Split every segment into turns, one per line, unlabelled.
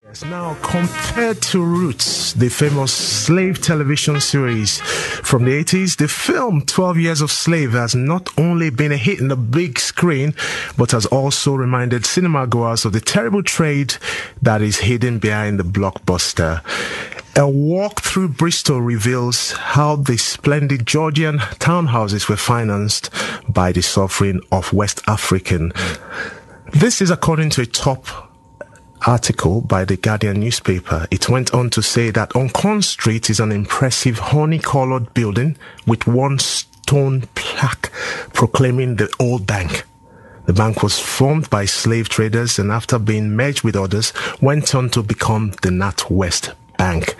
Yes, now, compared to Roots, the famous slave television series from the 80s, the film 12 Years of Slave has not only been a hit in the big screen, but has also reminded cinema goers of the terrible trade that is hidden behind the blockbuster. A walk through Bristol reveals how the splendid Georgian townhouses were financed by the suffering of West African. This is according to a top article by the Guardian newspaper. It went on to say that on Corn Street is an impressive honey-colored building with one stone plaque proclaiming the old bank. The bank was formed by slave traders and after being merged with others, went on to become the NatWest Bank.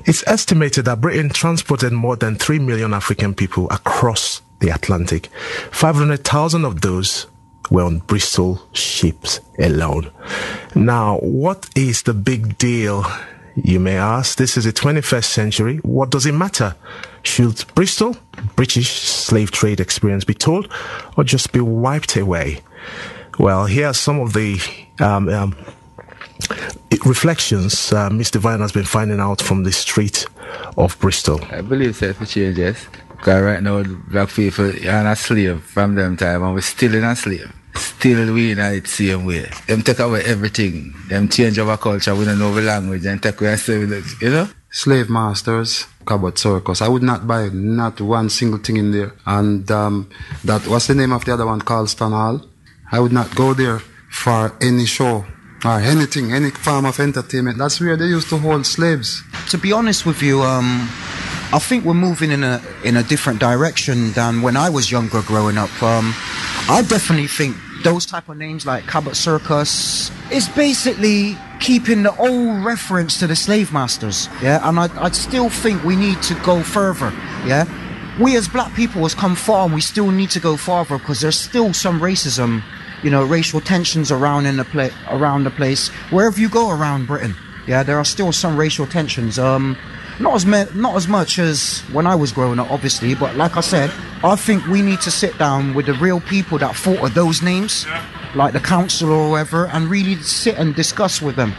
It's estimated that Britain transported more than 3 million African people across the Atlantic. 500,000 of those were on Bristol ships alone. Now, what is the big deal, you may ask? This is the 21st century. What does it matter? Should Bristol, British slave trade experience be told or just be wiped away? Well, here are some of the reflections Mr. Vine has been finding out from the street of Bristol.
I believe it's for changes. Because right now, black people are a slave from them time, and we're still in a slave. Still we in it same way. Them take away everything. Them change our culture, we don't know the language, and take away and you know?
Slave masters, Cabot Circus. I would not buy not one single thing in there. And that, what's the name of the other one, Carlston Hall? I would not go there for any show or anything, any form of entertainment. That's where they used to hold slaves.
To be honest with you, I think we're moving in a different direction than when I was younger growing up. I definitely think those type of names like Cabot Circus is basically keeping the old reference to the slave masters. Yeah, and I still think we need to go further. Yeah, we as black people has come far, and we still need to go farther because there's still some racism, you know, racial tensions around the place. Wherever you go around Britain, yeah, there are still some racial tensions. Not as much as when I was growing up, obviously, but like I said, I think we need to sit down with the real people that thought of those names, like the council or whoever, and really sit and discuss with them.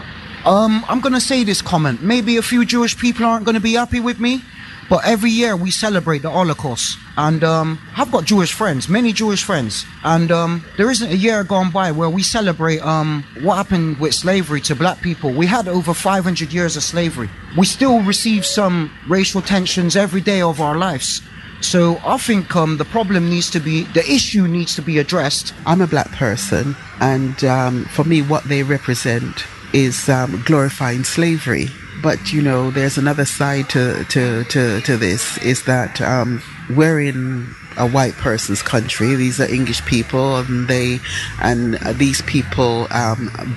I'm going to say this comment. Maybe a few Jewish people aren't going to be happy with me, but every year we celebrate the Holocaust. And I've got Jewish friends, many Jewish friends. And there isn't a year gone by where we celebrate what happened with slavery to black people. We had over 500 years of slavery. We still receive some racial tensions every day of our lives. So I think the issue needs to be addressed.
I'm a black person, and for me what they represent is glorifying slavery. But, you know, there's another side to this, is that we're in a white person's country. These are English people, and these people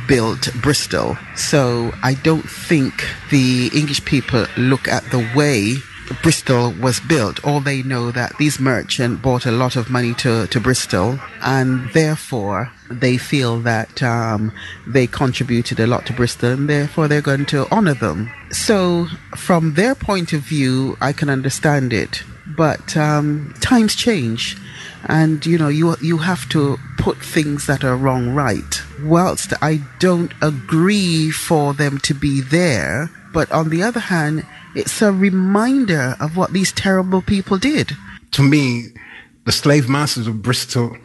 built Bristol. So I don't think the English people look at the way Bristol was built. All they know that these merchants brought a lot of money to Bristol, and therefore they feel that they contributed a lot to Bristol, and therefore they're going to honor them. So from their point of view, I can understand it. But times change, and you know, you have to put things that are wrong right. Whilst I don't agree for them to be there, but on the other hand, it's a reminder of what these terrible people did.
To me, the slave masters of Bristol,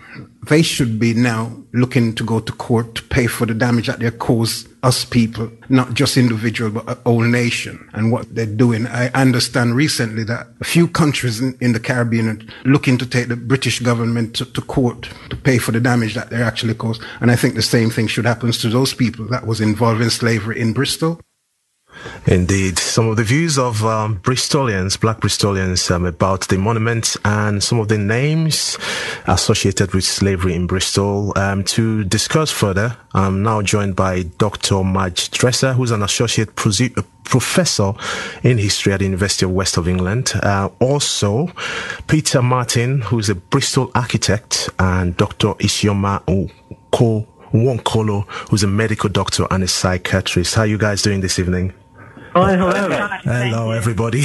they should be now looking to go to court to pay for the damage that they caused us people, not just individual, but a whole nation, and what they're doing. I understand recently that a few countries in the Caribbean are looking to take the British government to court to pay for the damage that they actually caused. And I think the same thing should happen to those people that was involved in slavery in Bristol.
Indeed, some of the views of Bristolians, black Bristolians, about the monument and some of the names associated with slavery in Bristol. To discuss further, I'm now joined by Dr. Madge Dresser, who's an associate professor in history at the University of West of England. Also, Peter Martin, who's a Bristol architect, and Dr. Isioma Nwankolo, who's a medical doctor and a psychiatrist. How are you guys doing this evening?
Hi, hello.
Hello, everybody.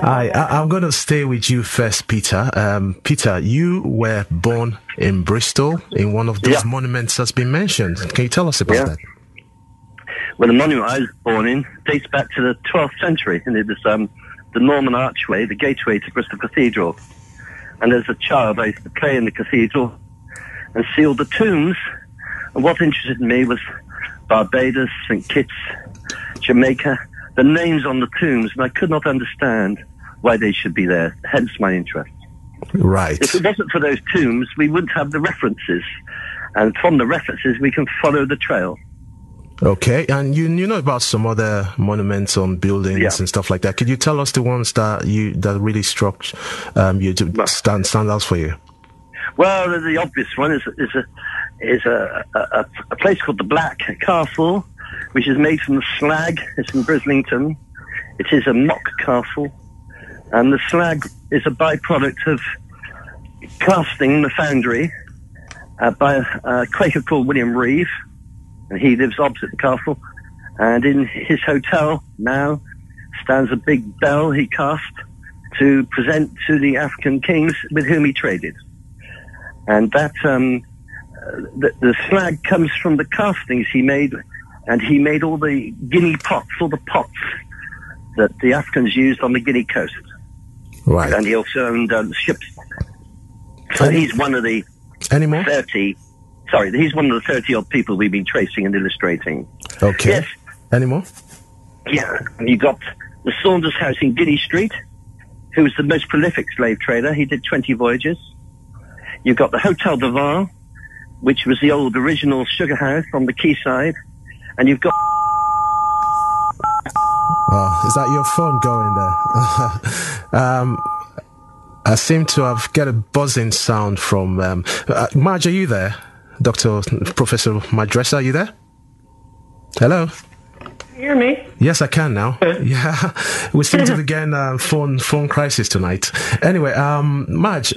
I'm going to stay with you first, Peter. Peter, you were born in Bristol in one of those monuments that's been mentioned. Can you tell us about that?
Well, the monument I was born in dates back to the 12th century, and it was the Norman archway, the gateway to Bristol Cathedral. And as a child, I used to play in the cathedral and see all the tombs. And what interested me was Barbados, St. Kitts, Jamaica, the names on the tombs, and I could not understand why they should be there, hence my interest.
Right.
If it wasn't for those tombs, we wouldn't have the references. And from the references, we can follow the trail.
Okay, and you know about some other monuments on buildings and stuff like that. Could you tell us the ones that really struck you to stand out for you?
Well, the obvious one is a place called the Black Castle, which is made from the slag. It's in Brislington. It is a mock castle, and the slag is a byproduct of casting in the foundry by a Quaker called William Reeve. And he lives opposite the castle, and in his hotel now stands a big bell he cast to present to the African kings with whom he traded. And that the slag comes from the castings he made, and he made all the guinea pots, all the pots that the Africans used on the Guinea coast.
Right.
And he also owned ships. So he's one of the 30... Sorry, he's one of the 30-odd people we've been tracing and illustrating.
Okay.
Yes.
Any more?
Yeah. And you got the Saunders House in Guinea Street, who was the most prolific slave trader. He did 20 voyages. You've got the Hotel de Var, which was the old original sugar house on the quayside. And you've got...
Oh, is that your phone going there? I seem to have get a buzzing sound from... Marge, are you there? Professor Madressa, are you there? Hello?
Can you hear me?
Yes, I can now. Yeah, we seem to be getting phone crisis tonight. Anyway, Marge,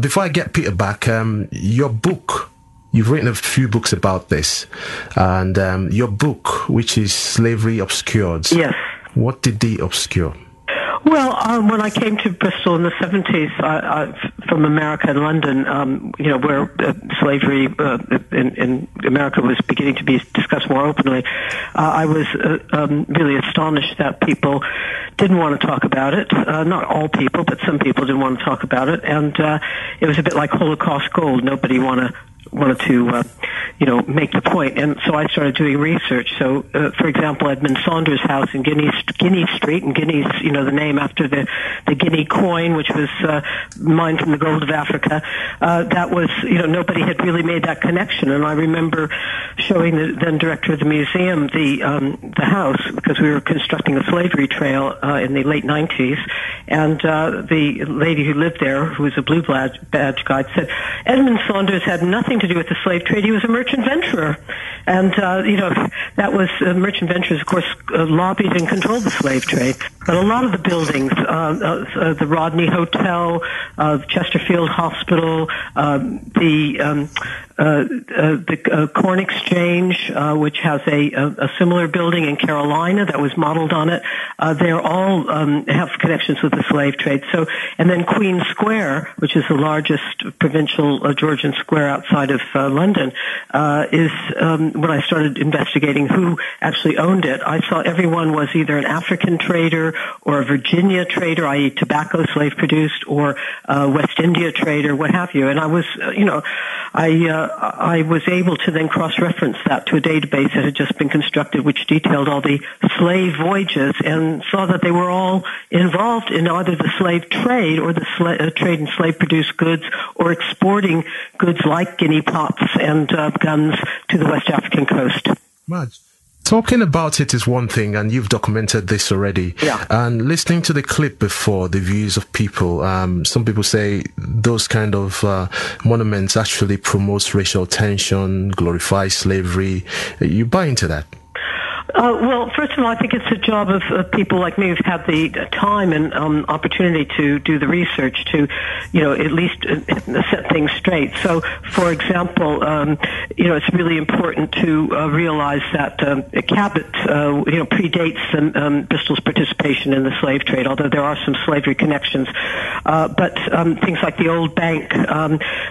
before I get Peter back, your book, you've written a few books about this, and your book, which is Slavery Obscured.
Yes.
What did they obscure?
Well, when I came to Bristol in the 70s, from America and London, where slavery in America was beginning to be discussed more openly, I was really astonished that people didn't want to talk about it. Not all people, but some people didn't want to talk about it. And it was a bit like Holocaust gold. Nobody wanted to make the point. And so I started doing research. So, for example, Edmund Saunders' house in Guinea Street, and Guinea's, the name after the Guinea coin, which was mined from the gold of Africa. That was, nobody had really made that connection. And I remember showing the then director of the museum the house, because we were constructing a slavery trail in the late 90s. And the lady who lived there, who was a blue badge guide, said, Edmund Saunders had nothing to do with the slave trade. He was a merchant venturer. And, that was, merchant venturers, of course, lobbied and controlled the slave trade. But a lot of the buildings, the Rodney Hotel, Chesterfield Hospital, the Corn Exchange, which has a similar building in Carolina that was modeled on it, they're all have connections with the slave trade. So, and then Queen Square, which is the largest provincial Georgian square outside of London, is when I started investigating who actually owned it, I saw everyone was either an African trader or a Virginia trader, i.e. tobacco slave produced, or West India trader, what have you. And I was, I was able to then cross-reference that to a database that had just been constructed, which detailed all the slave voyages, and saw that they were all involved in either the slave trade or the trade in slave-produced goods, or exporting goods like guinea pots and guns to the West African coast.
Marge, talking about it is one thing, and you've documented this already.
Yeah.
And listening to the clip before, the views of people, some people say those kind of monuments actually promotes racial tension, glorify slavery. You buy into that?
Well, first of all, I think it's a job of people like me who've had the time and opportunity to do the research to, at least set things straight. So, for example, it's really important to realize that Cabot, predates Bristol's participation in the slave trade, although there are some slavery connections. But things like the old bank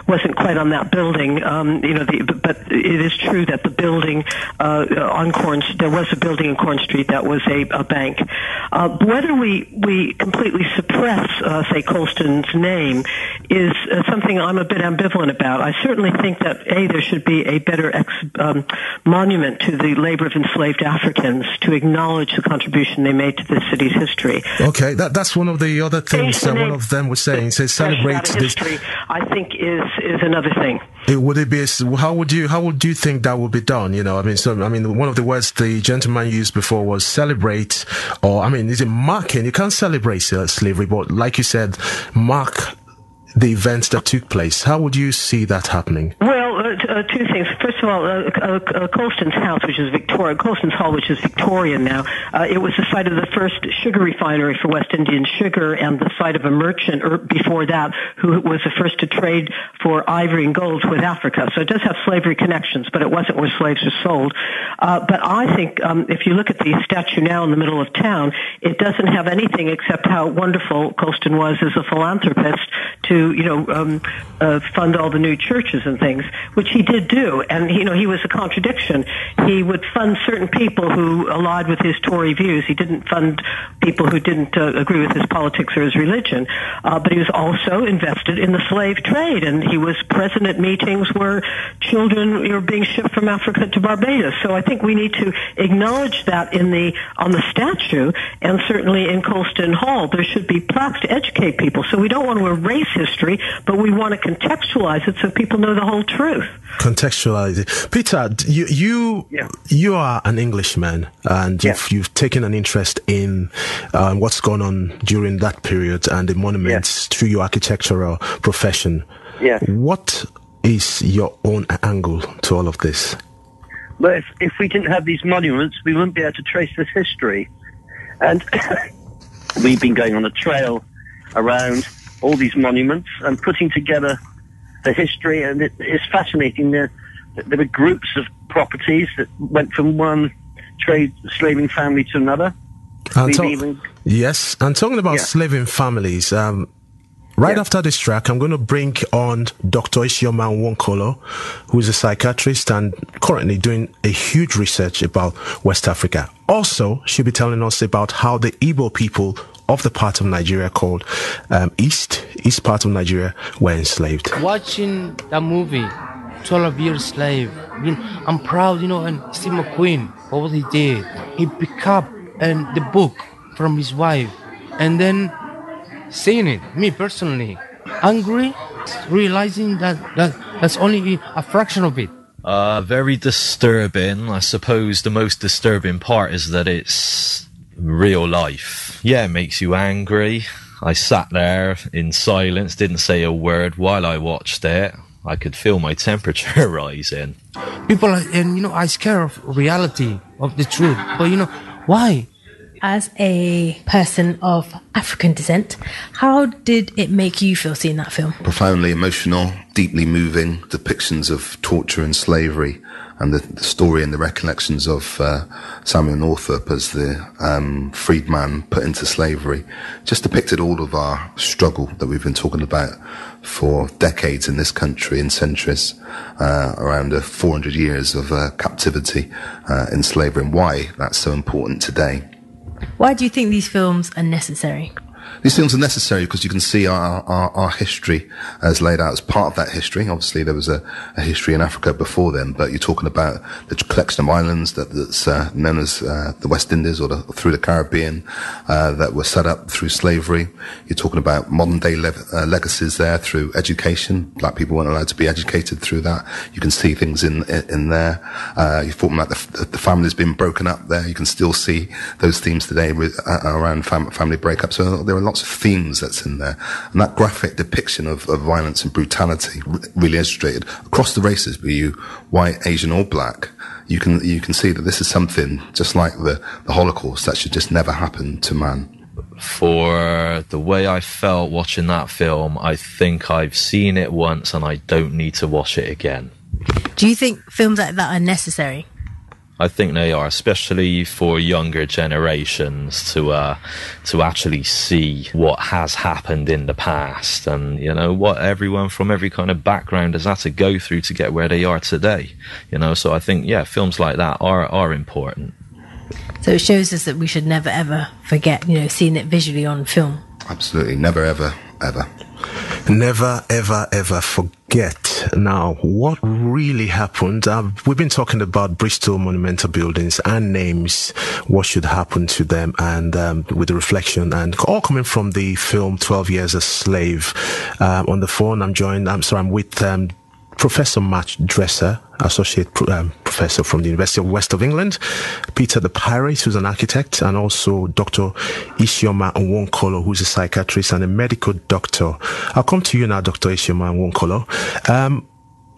wasn't quite on that building. But it is true that the building on Corns, there was a building in Corn Street that was a bank. Whether we completely suppress, say, Colston's name is something I'm a bit ambivalent about. I certainly think that, there should be a better monument to the labor of enslaved Africans to acknowledge the contribution they made to this city's history.
Okay, that's one of the other things that one of them was saying. It says celebrate this.
History, I think is another thing.
Would it be? How would you think that would be done? One of the words the gentleman used before was celebrate, or is it marking? You can't celebrate slavery, but like you said, mark the events that took place. How would you see that happening?
Well, two things. First of all, Colston's house, which is Colston's Hall, which is Victorian now, it was the site of the first sugar refinery for West Indian sugar and the site of a merchant before that who was the first to trade for ivory and gold with Africa. So it does have slavery connections, but it wasn't where slaves were sold. But I think if you look at the statue now in the middle of town, it doesn't have anything except how wonderful Colston was as a philanthropist to fund all the new churches and things, which he did do. And, he was a contradiction. He would fund certain people who allied with his Tory views. He didn't fund people who didn't agree with his politics or his religion. But he was also invested in the slave trade, and he was present at meetings where children were being shipped from Africa to Barbados. So I think we need to acknowledge that on the statue, and certainly in Colston Hall, there should be plaques to educate people. So we don't want to erase history, but we want to contextualize it so people know the whole truth.
Contextualize it. Peter, you are an Englishman, and you've taken an interest in what's gone on during that period and the monuments through your architectural profession.
Yeah.
What is your own angle to all of this?
Well, if we didn't have these monuments, we wouldn't be able to trace this history. And we've been going on a trail around all these monuments and putting together the history, and it's fascinating. There were groups of properties that went from one trade slaving family to another.
And talking about slaving families, right after this track, I'm going to bring on Dr. Isioma Nwankolo, who is a psychiatrist and currently doing a huge research about West Africa. Also, she'll be telling us about how the Igbo people of the part of Nigeria called East part of Nigeria were enslaved.
Watching the movie 12 Years Slave, I'm proud, and Steve McQueen, what he did, he picked up the book from his wife and then saying it, me personally, angry, realizing that's only a fraction of it.
Very disturbing. I suppose the most disturbing part is that it's real life. Yeah, it makes you angry. I sat there in silence, didn't say a word while I watched it. I could feel my temperature rising.
People are scared of reality, of the truth. But why?
As a person of African descent, how did it make you feel seeing that film?
Profoundly emotional, deeply moving depictions of torture and slavery, and the story and the recollections of Samuel Northup as the freedman put into slavery just depicted all of our struggle that we've been talking about for decades in this country, in centuries, around 400 years of captivity in slavery, and why that's so important today.
Why do you think these films are necessary?
These films are necessary because you can see our history as laid out as part of that history. Obviously, there was a history in Africa before then, but you're talking about the collection of islands that's known as the West Indies or through the Caribbean that were set up through slavery. You're talking about modern-day legacies there through education. Black people weren't allowed to be educated through that. You can see things in there. You're talking about the families being broken up there. You can still see those themes today around family breakup. So there are lots of themes that's in there, and that graphic depiction of violence and brutality really illustrated across the races, be you white, Asian or black. You can see that this is something just like the Holocaust that should just never happen to man.
For the way I felt watching that film, I think I've seen it once and I don't need to watch it again.
Do you think films like that are necessary?
I think they are, especially for younger generations to actually see what has happened in the past, and what everyone from every kind of background has had to go through to get where they are today. So I think films like that are important.
So it shows us that we should never ever forget, seeing it visually on film.
Absolutely. Never, ever, ever.
Never, ever, ever forget. Now, what really happened? We've been talking about Bristol monumental buildings and names, what should happen to them, and with the reflection, and all coming from the film 12 Years a Slave. On the phone, I'm with Professor Matt Dresser, Associate Professor from the University of West of England, Peter the Pirate, who's an architect, and also Dr. Isioma Nwonkolo, who's a psychiatrist and a medical doctor. I'll come to you now, Dr. Isioma Nwonkolo.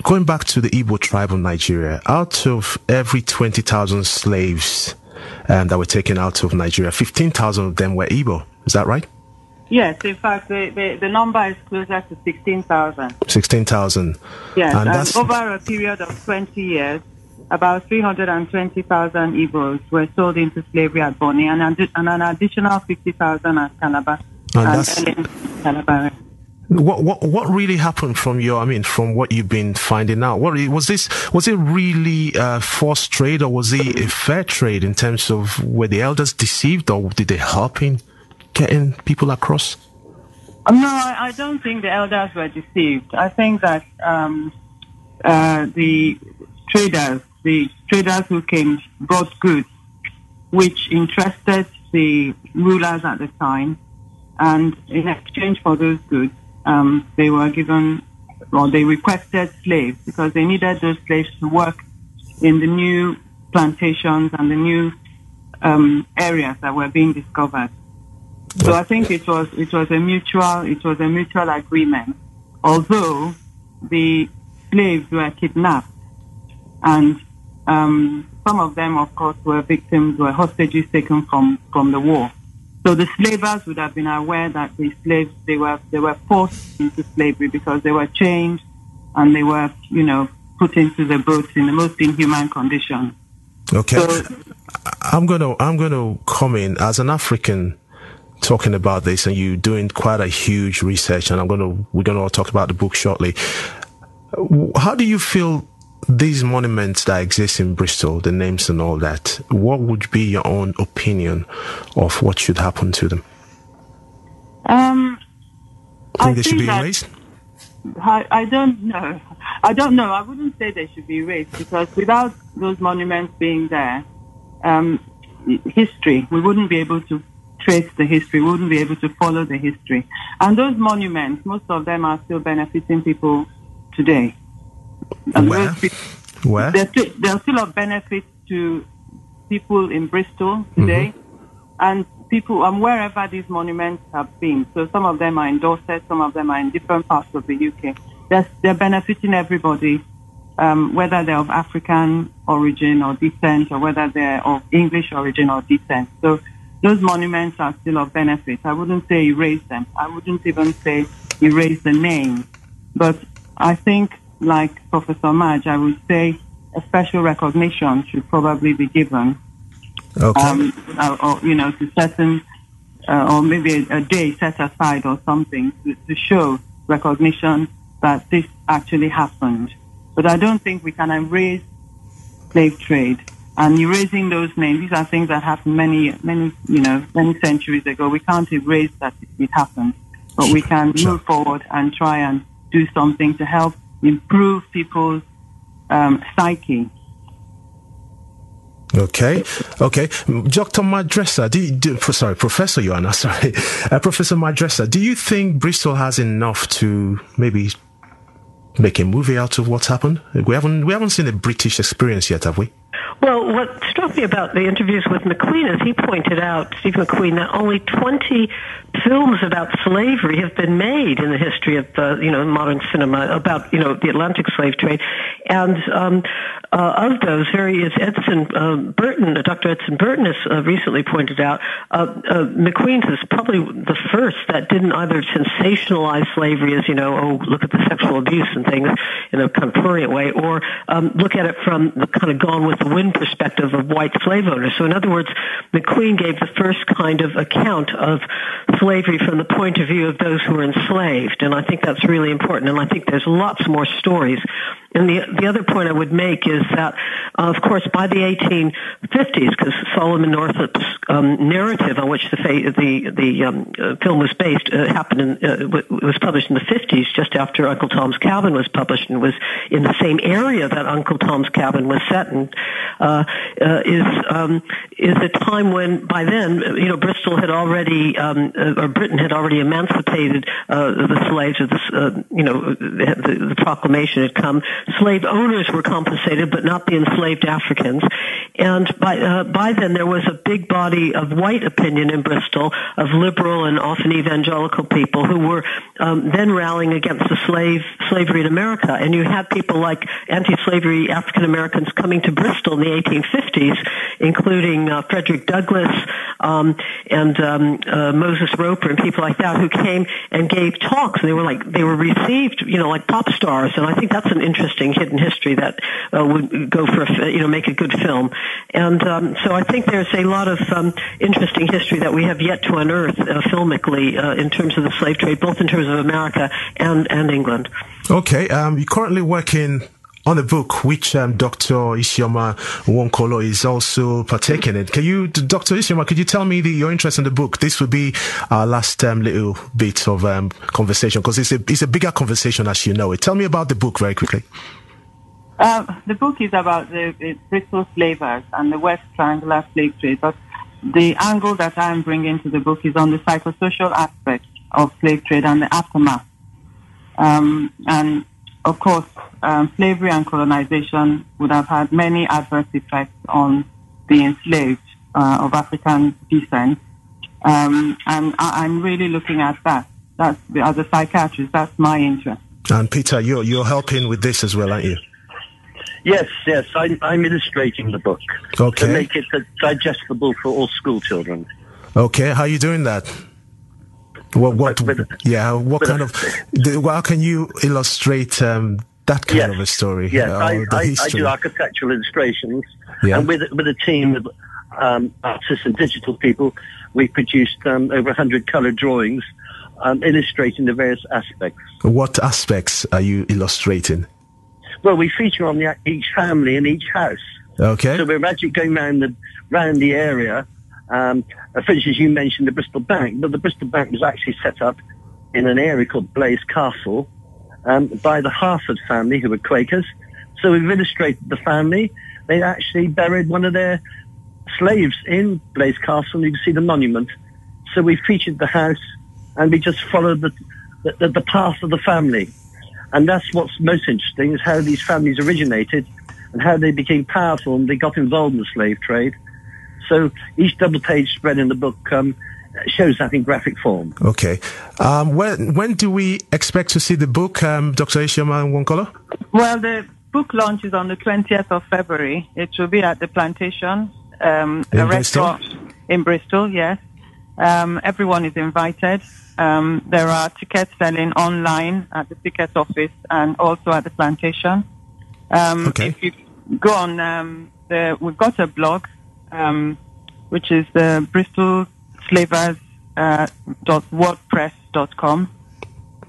Going back to the Igbo tribe of Nigeria, out of every 20,000 slaves that were taken out of Nigeria, 15,000 of them were Igbo. Is that right?
Yes, in fact, the number is closer to 16,000.
16,000.
Yes, and over a period of 20 years, about 320,000 Igbos were sold into slavery at Bonny, and an additional 50,000 at Calabar. Calabar.
What really happened from what you've been finding out? Was it really forced trade, or was it a fair trade in terms of were the elders deceived, or did they help in getting people across?
No, I don't think the elders were deceived. I think that the traders who came brought goods which interested the rulers at the time, and in exchange for those goods, they were given, or they requested slaves, because they needed those slaves to work in the new plantations and the new areas that were being discovered. So I think it was a mutual agreement. Although the slaves were kidnapped, and some of them, of course, were hostages taken from the war. So the slavers would have been aware that the slaves they were forced into slavery because they were chained and they were put into the boats in the most inhuman conditions.
Okay, so, I'm gonna come in as an African, talking about this, and you doing quite a huge research, and we're gonna all talk about the book shortly. How do you feel these monuments that exist in Bristol, the names and all that, what would be your own opinion of what should happen to them? Think they should be erased?
I don't know. I wouldn't say they should be erased, because without those monuments being there, history, we wouldn't be able to trace the history, we wouldn't be able to follow the history. And those monuments, most of them are still benefiting people today. And
Where?
They're still of benefit to people in Bristol today, and people wherever these monuments have been. So some of them are in Dorset, some of them are in different parts of the UK. They're benefiting everybody, whether they're of African origin or descent, or whether they're of English origin or descent. So those monuments are still of benefit. I wouldn't say erase them. I wouldn't even say erase the name. But I think, like Professor Madge, I would say a special recognition should probably be given.
Okay.
To certain, or maybe a day set aside or something to show recognition that this actually happened. But I don't think we can erase slave trade. And erasing those names, these are things that happened many centuries ago. We can't erase that it happened, but we can move forward and try and do something to help improve people's psyche.
Okay. Dr. Madressa, Professor Joanna, Professor Madressa, do you think Bristol has enough to maybe make a movie out of what's happened? We haven't seen a British experience yet, have we?
Well, what struck me about the interviews with McQueen is he pointed out, Steve McQueen, that only 20 films about slavery have been made in the history of modern cinema about the Atlantic slave trade, and of those, Dr. Edson Burton has recently pointed out, McQueen's is probably the first that didn't either sensationalize slavery as look at the sexual abuse and things in a kind of prurient way, or look at it from the kind of Gone with the Wind one perspective of white slave owners. So in other words, McQueen gave the first kind of account of slavery from the point of view of those who were enslaved, and I think that's really important, and I think there's lots more stories. And the other point I would make is that, of course, by the 1850s, because Solomon Northup's narrative on which the film was based was published in the 50s, just after Uncle Tom's Cabin was published, and was in the same area that Uncle Tom's Cabin was set in, is a time when, by then, Bristol had already, or Britain had already emancipated the slaves, or the proclamation had come. Slave owners were compensated, but not the enslaved Africans. And by then there was a big body of white opinion in Bristol, of liberal and often evangelical people who were then rallying against the slavery in America. And you had people like anti-slavery African Americans coming to Bristol in the 1850s, including Frederick Douglass and Moses Roper and people like that, who came and gave talks. And they were received, like pop stars. And I think that's an interesting hidden history that would go for make a good film. And so I think there's a lot of interesting history that we have yet to unearth filmically in terms of the slave trade, both in terms of America and England.
Okay, you're currently working on a book which Dr. Isioma Nwankolo is also partaking in. Dr. Isioma, could you tell me your interest in the book? This would be our last little bit of conversation, because it's a bigger conversation, as you know it. Tell me about the book very quickly.
The book is about the Bristol slavers and the West Triangular slave trade, but the angle that I'm bringing to the book is on the psychosocial aspect of slave trade and the aftermath. And of course, slavery and colonization would have had many adverse effects on the enslaved of African descent. And I'm really looking at that. As a psychiatrist, that's my interest.
And Peter, you're helping with this as well, aren't you?
Yes. I'm illustrating the book
to
make it digestible for all school children.
Okay, how are you doing that? How can you illustrate that kind of a story?
Yes, I do architectural illustrations, and with a team of artists and digital people, we produced over 100 coloured drawings illustrating the various aspects.
What aspects are you illustrating?
Well, we feature on each family in each house.
Okay.
So we're actually going round the area. For instance, you mentioned the Bristol Bank, but the Bristol Bank was actually set up in an area called Blaise Castle by the Harford family, who were Quakers. So we've illustrated the family. They actually buried one of their slaves in Blaise Castle, and you can see the monument. So we featured the house, and we just followed the path of the family. And that's what's most interesting, is how these families originated and how they became powerful and they got involved in the slave trade. So each double-page spread in the book shows that in graphic form.
Okay. When do we expect to see the book, Dr. Isioma Nwankolo?
Well, the book launch is on the 20th of February. It will be at the Plantation, a restaurant in Bristol, yes. Everyone is invited. There are tickets selling online at the ticket office and also at the Plantation. If you go on, we've got a blog, which is the bristolslavers.wordpress.com.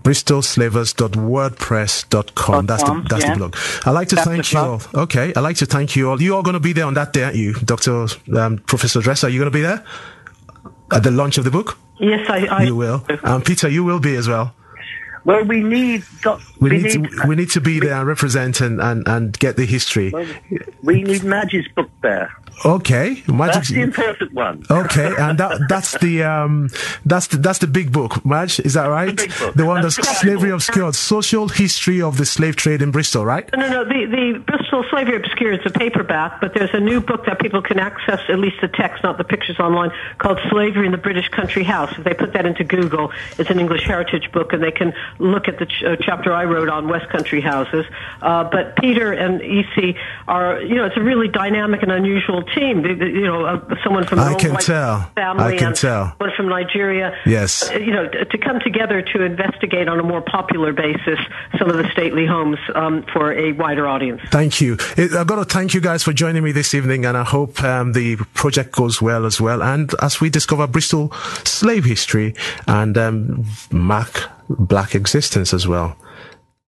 bristolslavers.wordpress.com. That's the blog. I'd like to thank you all. Okay, I'd like to thank you all. You're all going to be there on that day, aren't you, Professor Dresser? Are you going to be there at the launch of the book?
Yes, I
You will. Peter, you will be as well.
Well, we need to
be there and represent and get the history.
Well, we need Madge's book there.
Okay,
that's the important one.
Okay, and that's the big book, Madge. Is that right?
The big book.
The one that's Slavery Obscured, Social History of the Slave Trade in Bristol, right?
No. The Bristol Slavery Obscured is a paperback, but there's a new book that people can access, at least the text, not the pictures, online, called Slavery in the British Country House. If they put that into Google, it's an English heritage book, and they can look at the chapter I wrote on West Country houses. But Peter and EC are, it's a really dynamic and unusual team. Someone from an old white family and someone from Nigeria.
Yes.
To come together to investigate on a more popular basis some of the stately homes for a wider audience.
Thank you. I've got to thank you guys for joining me this evening, and I hope the project goes well as well. And as we discover Bristol slave history and Black existence as well.